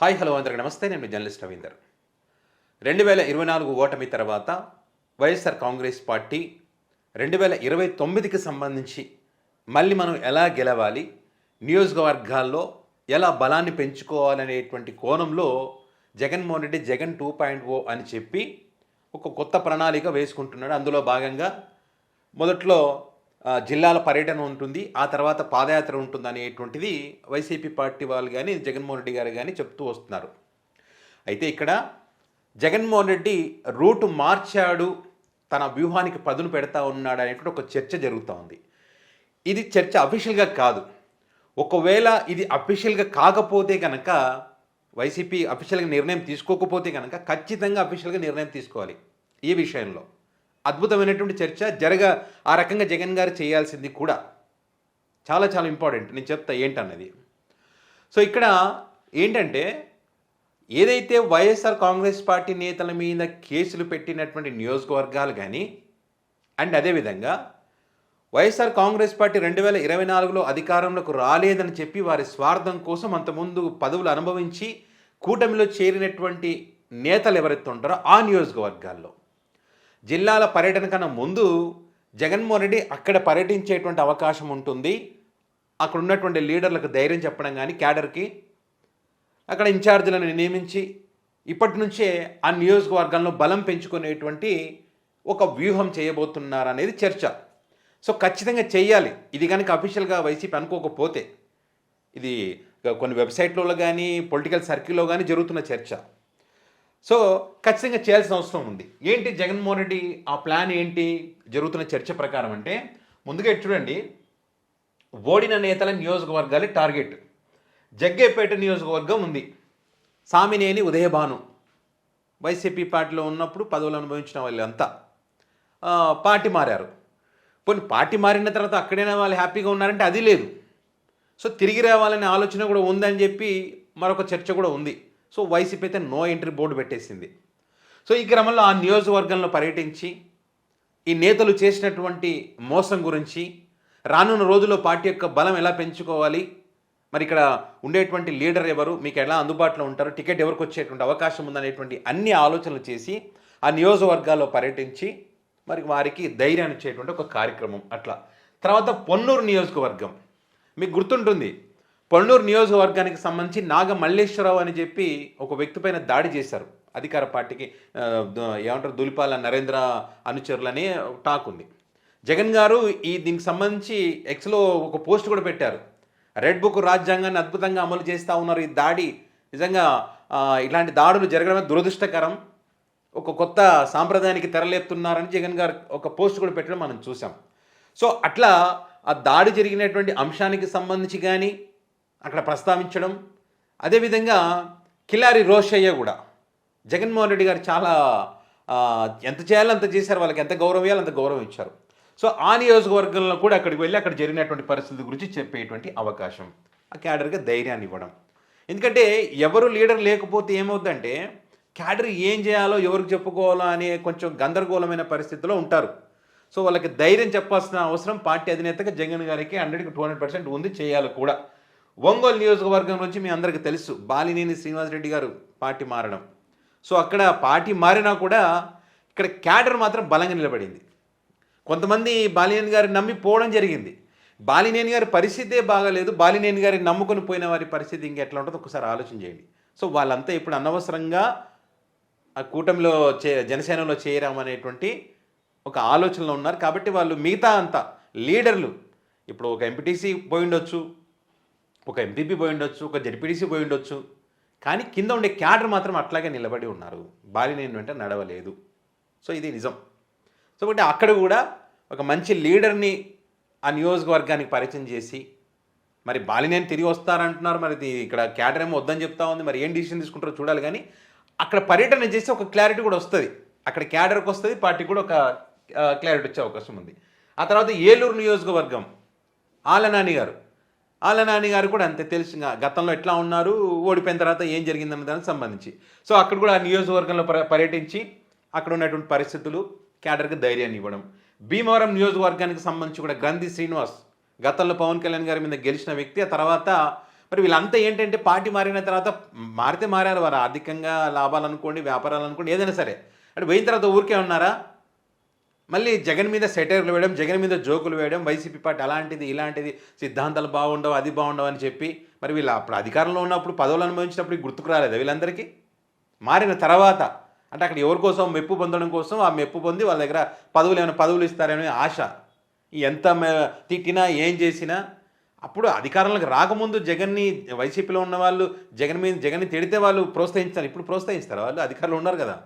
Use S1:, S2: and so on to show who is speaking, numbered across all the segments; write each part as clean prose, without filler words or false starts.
S1: Hi hello అందరికీ నమస్తే. నేను మీ జర్నలిస్ట్ రవీందర్. 2024 ఓటమి తర్వాత వైఎస్ఆర్ కాంగ్రెస్ పార్టీ 2029కి సంబంధించి మళ్ళీ మనం ఎలా గెలవాలి, నియోజకవర్గాల్లో ఎలా బలాన్ని పెంచుకోవాలనేటువంటి కోణంలో జగన్మోహన్ రెడ్డి జగన్ 2.0 అని చెప్పి ఒక కొత్త ప్రణాళిక వేసుకుంటున్నాడు. అందులో భాగంగా మొదట్లో జిల్లాల పర్యటన ఉంటుంది, ఆ తర్వాత పాదయాత్ర ఉంటుంది అనేటువంటిది వైసీపీ పార్టీ వాళ్ళు కానీ జగన్మోహన్ రెడ్డి గారు కానీ చెప్తూ వస్తున్నారు. అయితే ఇక్కడ జగన్మోహన్ రెడ్డి రూటు మార్చాడు, తన వ్యూహానికి పదును పెడతా ఉన్నాడు అనేటువంటి ఒక చర్చ జరుగుతూ ఉంది. ఇది చర్చ అఫీషియల్గా కాదు. ఒకవేళ ఇది అఫీషియల్గా కాకపోతే కనుక, వైసీపీ అఫీషియల్గా నిర్ణయం తీసుకోకపోతే కనుక ఖచ్చితంగా అఫీషియల్గా నిర్ణయం తీసుకోవాలి ఈ విషయంలో. అద్భుతమైనటువంటి చర్చ ఆ రకంగా జగన్ గారు చేయాల్సింది కూడా చాలా చాలా ఇంపార్టెంట్. నేను చెప్తా ఏంటన్నది. సో ఇక్కడ ఏంటంటే, ఏదైతే వైఎస్ఆర్ కాంగ్రెస్ పార్టీ నేతల మీద కేసులు పెట్టినటువంటి నియోజకవర్గాలు కానీ, అండ్ అదేవిధంగా వైఎస్ఆర్ కాంగ్రెస్ పార్టీ 2024లో అధికారంలోకి రాలేదని చెప్పి వారి స్వార్థం కోసం అంతకుముందు పదవులు అనుభవించి కూటమిలో చేరినటువంటి నేతలు ఎవరైతే ఉంటారో ఆ నియోజకవర్గాల్లో జిల్లాల పర్యటన కన్నా ముందు జగన్మోహన్ రెడ్డి అక్కడ పర్యటించేటువంటి అవకాశం ఉంటుంది. అక్కడ ఉన్నటువంటి లీడర్లకు ధైర్యం చెప్పడం కానీ, క్యాడర్కి అక్కడ ఇన్ఛార్జీలను నియమించి ఇప్పటి నుంచే ఆ నియోజకవర్గంలో బలం పెంచుకునేటువంటి ఒక వ్యూహం చేయబోతున్నారనేది చర్చ. సో ఖచ్చితంగా చేయాలి. ఇది కనుక అఫీషియల్గా వైసీపీ అనుకోకపోతే, ఇది కొన్ని వెబ్సైట్లలో కానీ పొలిటికల్ సర్కిల్లో కానీ జరుగుతున్న చర్చ. సో ఖచ్చితంగా చేయాల్సిన అవసరం ఉంది. ఏంటి జగన్మోహన్ రెడ్డి ఆ ప్లాన్ ఏంటి జరుగుతున్న చర్చ ప్రకారం అంటే, ముందుగా చూడండి, ఓడిన నేతల నియోజకవర్గాలే టార్గెట్. జగ్గేపేట నియోజకవర్గం ఉంది. సామినేని ఉదయభాను వైసీపీ పార్టీలో ఉన్నప్పుడు పదవులు అనుభవించిన వాళ్ళంతా పార్టీ మారారు. పోనీ పార్టీ మారిన తర్వాత అక్కడైనా వాళ్ళు హ్యాపీగా ఉన్నారంటే అది లేదు. సో తిరిగి రావాలనే ఆలోచన కూడా ఉందని చెప్పి మరొక చర్చ కూడా ఉంది. సో వైసీపీ అయితే నో ఎంట్రీ బోర్డు పెట్టేసింది. సో ఈ క్రమంలో ఆ నియోజకవర్గంలో పర్యటించి ఈ నేతలు చేసినటువంటి మోసం గురించి, రానున్న రోజుల్లో పార్టీ యొక్క బలం ఎలా పెంచుకోవాలి, మరి ఇక్కడ ఉండేటువంటి లీడర్ ఎవరు, మీకు ఎలా అందుబాటులో ఉంటారు, టికెట్ ఎవరికి వచ్చేటువంటి అవకాశం ఉందనేటువంటి అన్ని ఆలోచనలు చేసి ఆ నియోజకవర్గాల్లో పర్యటించి మరి వారికి ధైర్యాన్ని ఇచ్చేటువంటి ఒక కార్యక్రమం. అట్లా తర్వాత పొన్నూరు నియోజకవర్గం మీకు గుర్తుంటుంది. పొన్నూరు నియోజకవర్గానికి సంబంధించి నాగమల్లేశ్వరరావు అని చెప్పి ఒక వ్యక్తి పైన దాడి చేశారు. అధికార పార్టీకి ఏమంటారు, దులిపాల నరేంద్ర అనుచరులనే టాక్ ఉంది. జగన్ గారు దీనికి సంబంధించి ఎక్స్లో ఒక పోస్ట్ కూడా పెట్టారు. రెడ్ బుక్ రాజ్యాంగాన్ని అద్భుతంగా అమలు చేస్తూ ఉన్నారు. ఈ దాడి నిజంగా ఇలాంటి దాడులు జరగడమే దురదృష్టకరం, ఒక కొత్త సాంప్రదాయానికి తెరలేపుతున్నారని జగన్ గారు ఒక పోస్ట్ కూడా పెట్టడం మనం చూసాం. సో అట్లా ఆ దాడి జరిగినటువంటి అంశానికి సంబంధించి కానీ అక్కడ ప్రస్తావించడం, అదేవిధంగా కిలారి రోషయ్య కూడా జగన్మోహన్ రెడ్డి గారు చాలా ఎంత చేయాలో అంత చేశారు, వాళ్ళకి ఎంత గౌరవం ఇవ్వాలో అంత గౌరవం ఇచ్చారు. సో ఆ నియోజకవర్గంలో కూడా అక్కడికి వెళ్ళి అక్కడ జరిగినటువంటి పరిస్థితుల గురించి చెప్పేటువంటి అవకాశం, ఆ క్యాడర్గా ధైర్యాన్ని ఇవ్వడం. ఎందుకంటే ఎవరు లీడర్ లేకపోతే ఏమవుతుందంటే క్యాడర్ ఏం చేయాలో ఎవరికి చెప్పుకోవాలో అనే కొంచెం గందరగోళమైన పరిస్థితిలో ఉంటారు. సో వాళ్ళకి ధైర్యం చెప్పాల్సిన అవసరం పార్టీ అధినేతగా జగన్ గారికి 100% ఉంది, చేయాలి కూడా. ఒంగోలు నియోజకవర్గం నుంచి మీ అందరికీ తెలుసు, బాలినేని శ్రీనివాసరెడ్డి గారు పార్టీ మారడం. సో అక్కడ పార్టీ మారినా కూడా ఇక్కడ క్యాడర్ మాత్రం బలంగా నిలబడింది. కొంతమంది బాలినేని గారిని నమ్మి పోవడం జరిగింది. బాలినేని గారి పరిస్థితే బాగాలేదు. బాలినేని గారిని నమ్ముకొని పోయిన వారి పరిస్థితి ఇంకెట్లా ఉంటుందో ఒకసారి ఆలోచన చేయండి. సో వాళ్ళంతా ఇప్పుడు అనవసరంగా ఆ కూటమిలో జనసేనలో చేరామనేటువంటి ఒక ఆలోచనలో ఉన్నారు. కాబట్టి వాళ్ళు మిగతా అంతా లీడర్లు, ఇప్పుడు ఒక ఎంపీటీసీ పోయి ఉండొచ్చు, ఒక ఎంపీపీ పోయి ఉండొచ్చు, ఒక జెడ్పీటీసీ పోయి ఉండొచ్చు, కానీ కింద ఉండే క్యాడర్ మాత్రం అట్లాగే నిలబడి ఉన్నారు. బాలినేని వెంట నడవలేదు. సో ఇది నిజం. సో కాబట్టి అక్కడ కూడా ఒక మంచి లీడర్ని ఆ నియోజకవర్గానికి పరిచయం చేసి, మరి బాలినేని తిరిగి వస్తారంటున్నారు, మరి ఇక్కడ క్యాడర్ ఏమో వద్దని చెప్తా ఉంది, మరి ఏం డిసిషన్ తీసుకుంటారో చూడాలి. కానీ అక్కడ పర్యటన చేసి ఒక క్లారిటీ కూడా వస్తుంది, అక్కడ క్యాడర్కి వస్తుంది, పార్టీ కూడా ఒక క్లారిటీ వచ్చే అవకాశం ఉంది. ఆ తర్వాత ఏలూరు నియోజకవర్గం ఆలనాని గారు కూడా అంతే, తెలుసు గతంలో ఎట్లా ఉన్నారు, ఓడిపోయిన తర్వాత ఏం జరిగిందన్న దానికి సంబంధించి. సో అక్కడ కూడా ఆ నియోజకవర్గంలో పర్యటించి అక్కడ ఉన్నటువంటి పరిస్థితులు క్యాడర్కి ధైర్యాన్ని ఇవ్వడం. భీమవరం నియోజకవర్గానికి సంబంధించి కూడా గ్రంథి శ్రీనివాస్ గతంలో పవన్ కళ్యాణ్ గారి మీద గెలిచిన వ్యక్తి, ఆ తర్వాత మరి వీళ్ళంతా ఏంటంటే పార్టీ మారిన తర్వాత మారితే మారారు, వారు ఆర్థికంగా లాభాలు అనుకోండి, వ్యాపారాలు అనుకోండి, ఏదైనా సరే. అంటే పోయిన తర్వాత ఊరికే ఉన్నారా? మళ్ళీ జగన్ మీద సెటైర్లు వేయడం, జగన్ మీద జోకులు వేయడం, వైసీపీ పార్టీ అలాంటిది ఇలాంటిది, సిద్ధాంతాలు బాగుండవు, అది బాగుండవు అని చెప్పి. మరి వీళ్ళు అప్పుడు అధికారంలో ఉన్నప్పుడు పదవులు అనుభవించినప్పుడు గుర్తుకు రాలేదా వీళ్ళందరికీ? మారిన తర్వాత అంటే అక్కడ ఎవరి కోసం మెప్పు పొందడం కోసం, ఆ మెప్పు పొంది వాళ్ళ దగ్గర పదవులు ఇస్తారనే ఆశ. ఎంత తిట్టినా ఏం చేసినా అప్పుడు అధికారంలోకి రాకముందు జగన్ని, వైసీపీలో ఉన్న వాళ్ళు జగన్ని తిడితే వాళ్ళు ప్రోత్సహించారు. ఇప్పుడు ప్రోత్సహిస్తారు వాళ్ళు? అధికారులు ఉన్నారు కదా,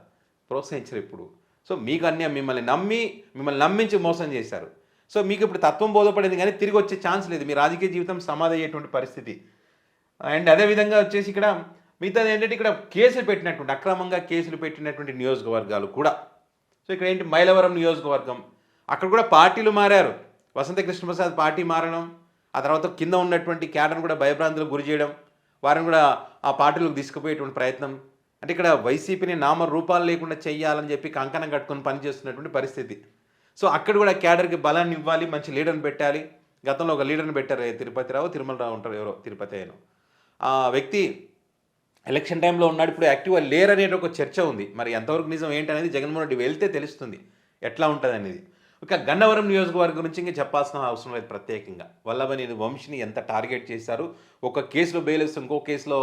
S1: ప్రోత్సహించరు ఇప్పుడు. సో మీకు అన్నీ మిమ్మల్ని నమ్మించి మోసం చేశారు. సో మీకు ఇప్పుడు తత్వం బోధపడింది కానీ తిరిగి వచ్చే ఛాన్స్ లేదు. మీ రాజకీయ జీవితం సమాధి అయ్యేటువంటి పరిస్థితి. అండ్ అదేవిధంగా వచ్చేసి ఇక్కడ మిగతాది ఏంటంటే ఇక్కడ అక్రమంగా కేసులు పెట్టినటువంటి నియోజకవర్గాలు కూడా. సో ఇక్కడ ఏంటి, మైలవరం నియోజకవర్గం, అక్కడ కూడా పార్టీలు మారారు. వసంత కృష్ణప్రసాద్ పార్టీ మారడం, ఆ తర్వాత కింద ఉన్నటువంటి క్యాడర్ను కూడా భయభ్రాంతులకు గురి చేయడం, వారిని కూడా ఆ పార్టీలకు తీసుకుపోయేటువంటి ప్రయత్నం. అంటే ఇక్కడ వైసీపీని నామరూపాలు లేకుండా చెయ్యాలని చెప్పి కంకణం కట్టుకొని పనిచేస్తున్నటువంటి పరిస్థితి. సో అక్కడ కూడా క్యాడర్కి బలాన్ని ఇవ్వాలి, మంచి లీడర్ని పెట్టాలి. గతంలో ఒక లీడర్ని పెట్టారు, తిరుమలరావు ఉంటారు, ఎవరో తిరుపతి అయిన ఆ వ్యక్తి ఎలక్షన్ టైంలో ఉన్నాడు, ఇప్పుడు యాక్టివ్గా లేరనే ఒక చర్చ ఉంది. మరి ఎంతవరకు నిజం ఏంటనేది జగన్మోహన్ రెడ్డి వెళ్తే తెలుస్తుంది ఎట్లా ఉంటుంది అనేది. ఇక గన్నవరం నియోజకవర్గం నుంచి ఇంకా చెప్పాల్సిన అవసరం లేదు ప్రత్యేకంగా. వల్లభనేని వంశీని ఎంత టార్గెట్ చేశారు, ఒక కేసులో బెయిల్ ఇస్తే ఇంకో కేసులో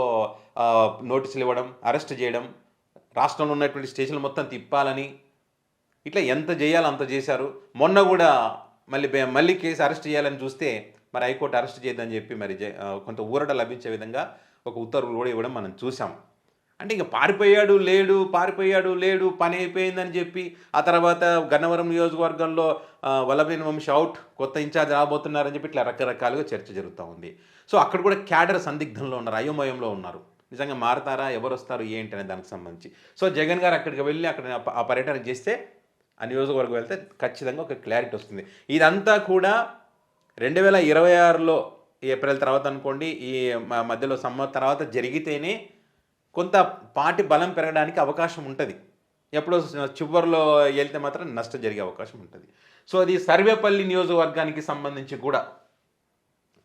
S1: నోటీసులు ఇవ్వడం, అరెస్ట్ చేయడం, రాష్ట్రంలో ఉన్నటువంటి స్టేషన్లు మొత్తం తిప్పాలని, ఇట్లా ఎంత చేయాలో అంత చేశారు. మొన్న కూడా మళ్ళీ కేసు అరెస్ట్ చేయాలని చూస్తే మరి హైకోర్టు అరెస్ట్ చేయదని చెప్పి మరి కొంత ఊరట లభించే విధంగా ఒక ఉత్తర్వులు కూడా ఇవ్వడం మనం చూసాం. అంటే ఇక పారిపోయాడు లేడు పని అయిపోయిందని చెప్పి ఆ తర్వాత గన్నవరం నియోజకవర్గంలో వల్లభనేని వంశీ అవుట్, కొత్త ఇన్ఛార్జ్ రాబోతున్నారని చెప్పి ఇట్లా రకరకాలుగా చర్చ జరుగుతూ ఉంది. సో అక్కడ కూడా క్యాడర్ సందిగ్ధంలో ఉన్నారు, అయోమయంలో ఉన్నారు. నిజంగా మారతారా, ఎవరు వస్తారు ఏంటి అనే దానికి సంబంధించి. సో జగన్ గారు అక్కడికి వెళ్ళి అక్కడ ఆ పర్యటన చేస్తే, ఆ నియోజకవర్గం వెళ్తే ఖచ్చితంగా ఒక క్లారిటీ వస్తుంది. ఇదంతా కూడా 2026లో ఏప్రిల్ తర్వాత అనుకోండి, ఈ మధ్యలో తర్వాత జరిగితేనే కొంత పార్టీ బలం పెరగడానికి అవకాశం ఉంటుంది. ఎప్పుడో చివరిలో వెళ్తే మాత్రం నష్టం జరిగే అవకాశం ఉంటుంది. సో అది సర్వేపల్లి నియోజకవర్గానికి సంబంధించి కూడా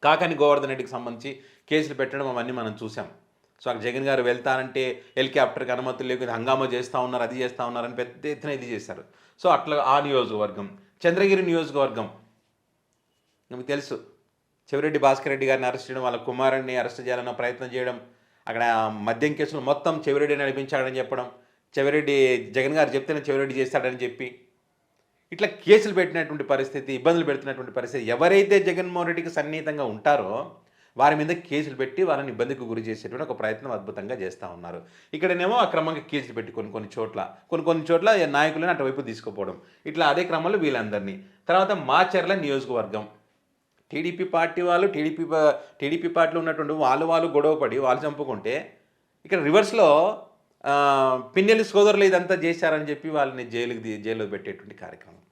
S1: కాకాని గోవర్ధన్ రెడ్డికి సంబంధించి కేసులు పెట్టడం అవన్నీ మనం చూసాం. సో అక్కడ జగన్ గారు వెళ్తానంటే హెలికాప్టర్కి అనుమతులు లేకుండా హంగామా చేస్తూ ఉన్నారు, అది చేస్తూ ఉన్నారని పెద్ద ఎత్తున ఇది చేశారు. సో అట్లా ఆ నియోజకవర్గం. చంద్రగిరి నియోజకవర్గం మీకు తెలుసు, చెవిరెడ్డి భాస్కర్ రెడ్డి గారిని అరెస్ట్ చేయడం, వాళ్ళ కుమారుడిని అరెస్ట్ చేయాలన్న ప్రయత్నం చేయడం, అక్కడ మద్యం కేసులు మొత్తం చెవిరెడ్డి నడిపించాడని చెప్పడం, జగన్ గారు చెప్తేనే చెవిరెడ్డి చేస్తాడని చెప్పి ఇట్లా కేసులు పెట్టినటువంటి పరిస్థితి, ఇబ్బందులు పెడుతున్నటువంటి పరిస్థితి. ఎవరైతే జగన్మోహన్ రెడ్డికి సన్నిహితంగా ఉంటారో వారి మీద కేసులు పెట్టి వాళ్ళని ఇబ్బందికి గురి చేసేటువంటి ఒక ప్రయత్నం అద్భుతంగా చేస్తూ ఉన్నారు. ఇక్కడనేమో అక్రమంగా కేసులు పెట్టి కొన్ని చోట్ల నాయకులను అటువైపు తీసుకుపోవడం, ఇట్లా అదే క్రమంలో వీళ్ళందరినీ. తర్వాత మాచర్ల నియోజకవర్గం, టీడీపీ పార్టీ వాళ్ళు టీడీపీ పార్టీలో ఉన్నటువంటి వాళ్ళు గొడవపడి వాళ్ళు చంపుకుంటే, ఇక్కడ రివర్స్లో పిన్నెల్లి సోదరులు ఇదంతా చేశారని చెప్పి వాళ్ళని జైల్లో పెట్టేటువంటి కార్యక్రమం.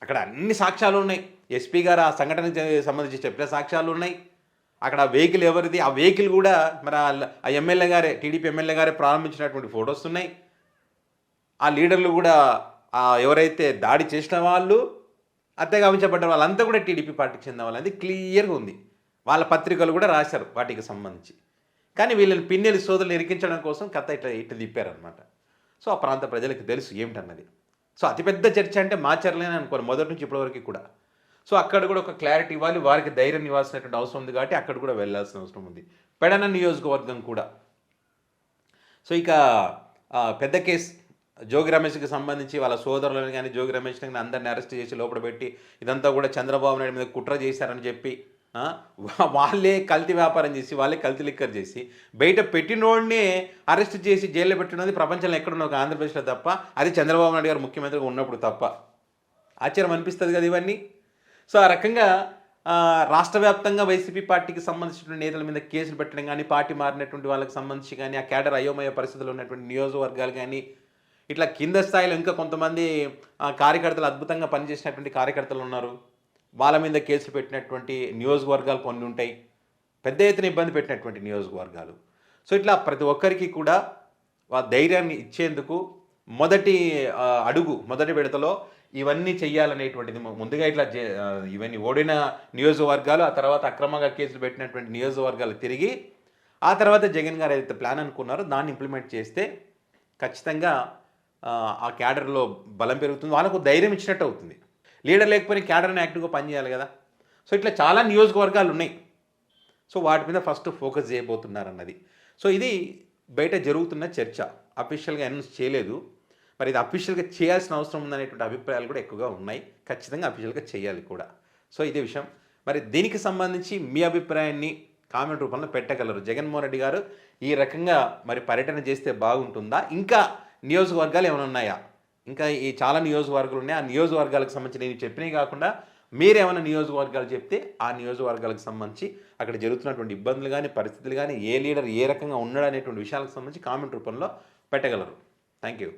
S1: అక్కడ అన్ని సాక్ష్యాలు ఉన్నాయి. ఎస్పీ గారు ఆ సంఘటనకు సంబంధించి చెప్పిన సాక్ష్యాలు ఉన్నాయి. అక్కడ ఆ వెహికల్ ఎవరిది, ఆ వెహికల్ కూడా మరి ఆ ఎమ్మెల్యే గారే, టీడీపీ ఎమ్మెల్యే గారే ప్రారంభించినటువంటి ఫొటోస్ ఉన్నాయి. ఆ లీడర్లు కూడా ఎవరైతే దాడి చేసిన వాళ్ళు, హత్యగా ఉంచబడ్డ వాళ్ళంతా కూడా టీడీపీ పార్టీకి చెందిన వాళ్ళది క్లియర్గా ఉంది. వాళ్ళ పత్రికలు కూడా రాశారు వాటికి సంబంధించి. కానీ వీళ్ళని పిన్నెల్లి సోదరులు ఇరికించడం కోసం కథ ఇట్లా తిప్పారనమాట. సో ఆ ప్రాంత ప్రజలకు తెలుసు ఏమిటన్నది. సో అతిపెద్ద చర్చ అంటే మాచర్లేనే అనుకోను మొదటి నుంచి ఇప్పటివరకు కూడా. సో అక్కడ కూడా ఒక క్లారిటీ ఇవ్వాలి, వారికి ధైర్యం ఇవ్వాల్సినటువంటి అవసరం ఉంది కాబట్టి అక్కడ కూడా వెళ్ళాల్సిన అవసరం ఉంది. పెడన నియోజకవర్గం కూడా. సో ఇక పెద్ద కేసు జోగి రమేష్కి సంబంధించి వాళ్ళ సోదరులను కానీ జోగి రమేష్ని కానీ అందరిని అరెస్ట్ చేసి లోపల పెట్టి ఇదంతా కూడా చంద్రబాబు నాయుడు మీద కుట్ర చేశారని చెప్పి వాళ్ళే కల్తీ వ్యాపారం చేసి, వాళ్ళే కల్తీ లిక్కర్ చేసి బయట పెట్టినోడినే అరెస్ట్ చేసి జైల్లో పెట్టినది ప్రపంచంలో ఎక్కడున్న ఒక ఆంధ్రప్రదేశ్లో తప్ప, అది చంద్రబాబు నాయుడు గారు ముఖ్యమంత్రిగా ఉన్నప్పుడు తప్ప. ఆశ్చర్యం అనిపిస్తుంది కదా ఇవన్నీ. సో ఆ రకంగా రాష్ట్ర వ్యాప్తంగా వైసీపీ పార్టీకి సంబంధించిన నేతల మీద కేసులు పెట్టడం కానీ, పార్టీ మారినటువంటి వాళ్ళకి సంబంధించి కానీ, ఆ క్యాడర్ అయోమయ పరిస్థితులు ఉన్నటువంటి నియోజకవర్గాలు కానీ, ఇట్లా కింద స్థాయిలో ఇంకా కొంతమంది కార్యకర్తలు అద్భుతంగా పనిచేసినటువంటి కార్యకర్తలు ఉన్నారు. వాళ్ళ మీద కేసులు పెట్టినటువంటి నియోజకవర్గాలు కొన్ని ఉంటాయి, పెద్ద ఎత్తున ఇబ్బంది పెట్టినటువంటి నియోజకవర్గాలు. సో ఇట్లా ప్రతి ఒక్కరికి కూడా ధైర్యాన్ని ఇచ్చేందుకు మొదటి విడతలో ఇవన్నీ చెయ్యాలనేటువంటిది ముందుగా ఇట్లా ఇవన్నీ ఓడిన నియోజకవర్గాలు, ఆ తర్వాత అక్రమంగా కేసులు పెట్టినటువంటి నియోజకవర్గాలు తిరిగి ఆ తర్వాత జగన్ గారు ఏదైతే ప్లాన్ అనుకున్నారో దాన్ని ఇంప్లిమెంట్ చేస్తే ఖచ్చితంగా ఆ క్యాడర్లో బలం పెరుగుతుంది, వాళ్ళకు ధైర్యం ఇచ్చినట్టు అవుతుంది. లీడర్ లేకపోయినా క్యాడర్ని యాక్టివ్గా పనిచేయాలి కదా. సో ఇట్లా చాలా నియోజకవర్గాలు ఉన్నాయి. సో వాటి మీద ఫస్ట్ ఫోకస్ చేయబోతున్నారన్నది. సో ఇది బయట జరుగుతున్న చర్చ, అఫీషియల్గా అనౌన్స్ చేయలేదు. మరి ఇది అఫీషియల్గా చేయాల్సిన అవసరం ఉందనేటువంటి అభిప్రాయాలు కూడా ఎక్కువగా ఉన్నాయి. ఖచ్చితంగా అఫీషియల్గా చేయాలి కూడా. సో ఇదే విషయం. మరి దీనికి సంబంధించి మీ అభిప్రాయాన్ని కామెంట్ రూపంలో పెట్టగలరు. జగన్మోహన్ రెడ్డి గారు ఈ రకంగా మరి పర్యటన చేస్తే బాగుంటుందా, ఇంకా నియోజకవర్గాలు ఏమైనా ఉన్నాయా, ఇంకా ఈ చాలా నియోజకవర్గాలు ఉన్నాయి, ఆ నియోజకవర్గాలకు సంబంధించి నేను చెప్పినవి కాకుండా మీరేమైనా నియోజకవర్గాలు చెప్తే ఆ నియోజకవర్గాలకు సంబంధించి అక్కడ జరుగుతున్నటువంటి ఇబ్బందులు కానీ పరిస్థితులు కానీ ఏ లీడర్ ఏ రకంగా ఉన్నాడు అనేటువంటి విషయాలకు సంబంధించి కామెంట్ రూపంలో పెట్టగలరు. Thank you.